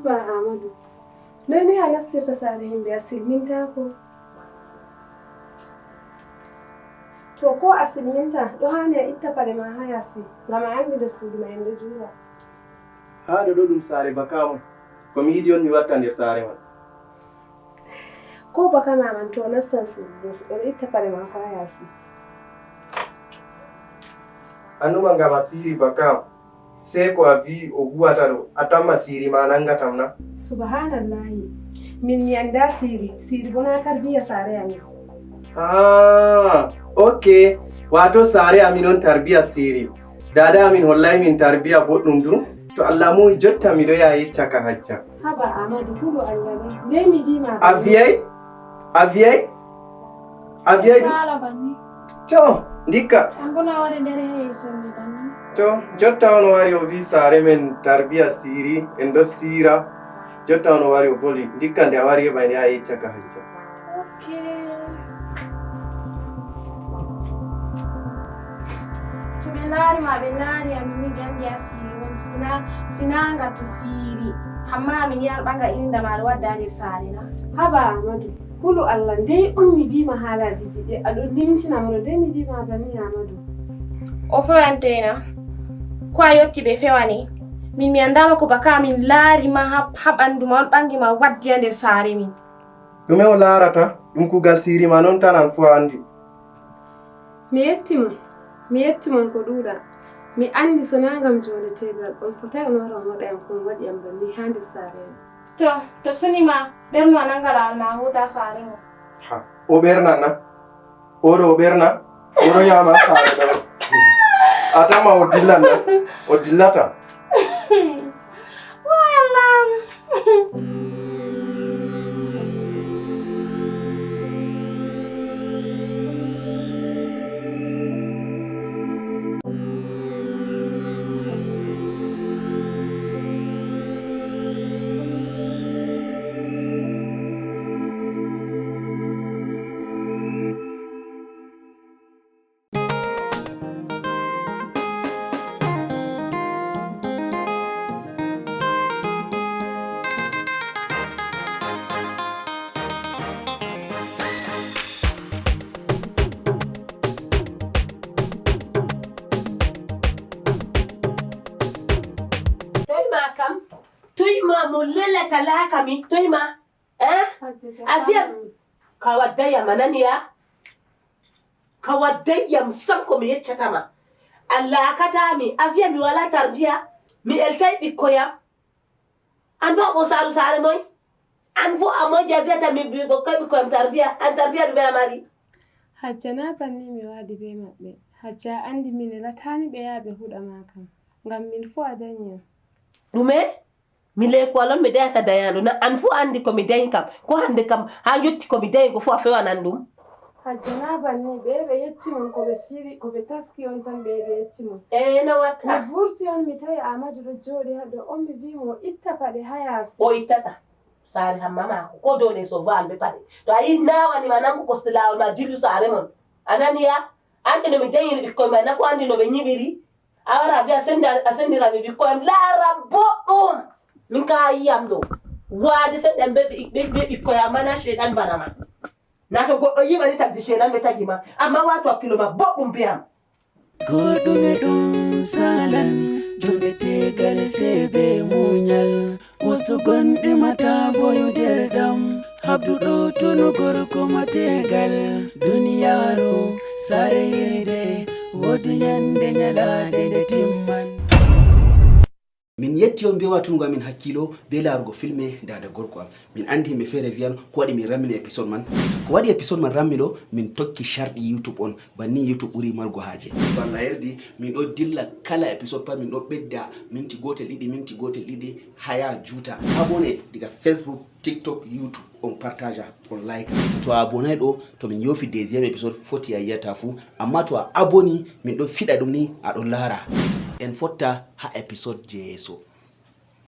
Haba Amadu. Noi ne a nastirta sare himɓe a silmintako. To ko a silminta ɗo hani a itta paɗe ma ha yasi ngam a andida suudu ma en ɗo juura. Ha ɗo ɗum sare baka on. Komi yiɗi on mi watta nder sare man. Ko baka ma man to nastan suudu ɗo itta paɗe ma ha yasi. Annuma ngam a siri baka sai ko a wi o huwata ɗo a tamma siri ma nangatam na. Subhanallahi. Min mi anda siri bo na tarbiya sare amin. Okay. Wato sare amin on tarbiya siri. Dada amin hollai min tarbiya boɗɗum dum. To Allah mu jotta mi ɗo yahi caka hacca. Haba Amadu huɗo Allah ne. Dai mi bima. A viyai? Sala banni. To, ndikka. An bona wari dare yeso mi banni. To, jotta on wari o wi sare men tarbiya siri en ɗo sira. Jotta on wari o voli. Ndikka nde a wari heɓa en yahi caka hacca. Okay. To ɓe laari ma ɓe laari amin ni ɓe andi a siri won sina ngatu siri. Amma amin yar ɓanga inda ma ɗo wadda nder sare na. Haba Amadu. Hulu Allah dai on mi bima halaji ɗi aɗo limtina mo dai mi bima bani Amadu. O fewantena ko a yotti ɓe fewani min mi andama ko baka min laari ma ha ɓandu ma on ɓangi ma waddi ha nder sare min. Ɗume o larata ɗum kugal siri ma non tan an fu andi. Mi yetti mon ko ɗuuɗa. Mi andi so na ngam joɗetegal on fotai on wara on waɗa yam kon waɗi yam banni ha nder sare. To suni ma ɓerno a nanga lawol ma huta sare mo. O ɓernan na? Oɗo o ɓerna? Oɗo yama sare ɗo. A tama o dillan na? O dillata. Wai Allah. Mulela talaka mi toima avia kawadaya manania kawadaya msanko mi yechatama Allah katami avia mi wala tarbiya mi eltai bikoya ando ko saru sare moy an fu amoja avia ta mi bigo kabi ko tarbiya an tarbiya be amari hajjana banni mi wadi be mabbe hajja andi min latani be yabe huda makam ngam min fu adanya dume mi le ko alon mi dayata dayando na an fu andi ko mi dayin kam ko hande kam ha yotti ko mi dayin ko fu a fewanan dum hajjana banni be yecci mon ko be siri ko be taski on tan be yecci mon no watta mi vurti on mi tawi Amadu do jodi hado on mi vi mo itta pade hayasi o ittata sare hamma ma ko do ne so va be pade to ayi nawani manangu ko silawol ma jilu sare mon ananiya ande no mi dayin ko ma na ko andi no be nyibiri awara fi asendira mi ko am la rabbo min ka yiyam ɗo waade seɗɗen ɓe ko ya mana sheɗan banama nato goɗɗo yiɓani tagdi sheɗan ɓe tagima amma wato hakkilo ma boɗɗum mbiyam goɗɗume ɗum salan jogetegal seɓe muñal wasu gonɗe mata foyo nder ɗam habduɗo tunu gorko mategal duniyaru sare yirde wodi yande nyalade nde timman. min yetti on be watungo amin hakkilo be larugo filme dada gorko am min andi himɓe feere wiyan ko waɗi min rammini épisode man ko waɗi épisode man rammiɗo min tokki sharɗi youtube on banni youtube ɓuri margo haaje walla yerdi min ɗo dilla kala épisode pat min ɗo ɓedda minti gotel ɗiɗi haya juuta abonné diga facebook tiktok youtube on partage on like to a abonay ɗo to min yofi deuxiéme épisode foti a yiyata fou amma to a aboni min ɗo fiɗa ɗum ni aɗon laara en fotta ha épisode je yeeso.